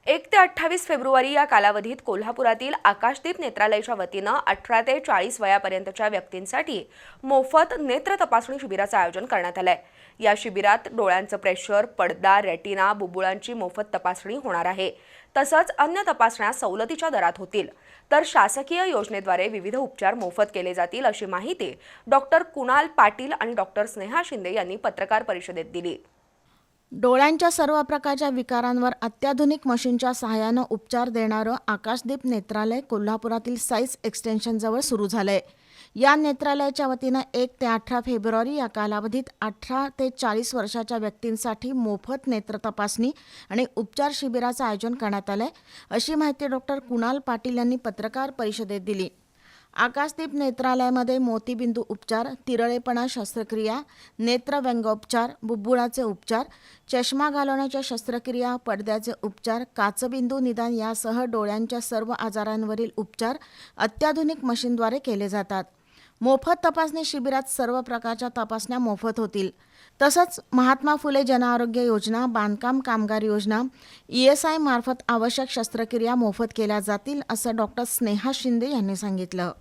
1 ते 28 फेब्रुवारी या कालावधीत कोल्हापुरातील आकाशदीप नेत्रालयाच्या वतीनं 18 ते 40 वयापर्यंतच्या व्यक्तींसाठी मोफत नेत्र तपासणी शिबिराचं आयोजन करण्यात आलंय। या शिबिरात डोळ्यांचं प्रेशर, पडदा, रेटिना, बुबुळांची मोफत तपासणी होणार आहे। तसंच अन्य तपासण्या सवलतीच्या दरात होतील। तर शासकीय योजनेद्वारे विविध उपचार मोफत केले जातील अशी माहिती डॉक्टर कुणाल पाटील आणि डॉक्टर स्नेहा शिंदे यांनी पत्रकार परिषदेत दिली। डोळ्यांच्या सर्व प्रकारच्या विकारांवर अत्याधुनिक मशीनच्या सहाय्यानं उपचार देणारं आकाशदीप नेत्रालय कोल्हापुरातील साईज एक्सटेन्शनजवळ सुरू झालंय। या नेत्रालयाच्या वतीनं 1 ते 18 फेब्रुवारी या कालावधीत 18 ते 40 वर्षाच्या व्यक्तींसाठी मोफत नेत्र तपासणी आणि उपचार शिबिराचं आयोजन करण्यात आलंय, अशी माहिती डॉक्टर कुणाल पाटील यांनी पत्रकार परिषदेत दिली। आकाशदीप नेत्रालयामध्ये मोतीबिंदू उपचार, तिरळेपणा शस्त्रक्रिया, नेत्रव्यंगोपचार, बुब्बुळाचे उपचार, चष्मा घालवण्याच्या शस्त्रक्रिया, पडद्याचे उपचार, काचबिंदू निदान यासह डोळ्यांच्या सर्व आजारांवरील उपचार अत्याधुनिक मशीनद्वारे केले जातात। मोफत तपासणी शिबिरात सर्व प्रकारच्या तपासण्या मोफत होतील। तसंच महात्मा फुले जनआरोग्य योजना, बांधकाम कामगार योजना, ESI मार्फत आवश्यक शस्त्रक्रिया मोफत केल्या जातील, असं डॉक्टर स्नेहा शिंदे यांनी सांगितलं।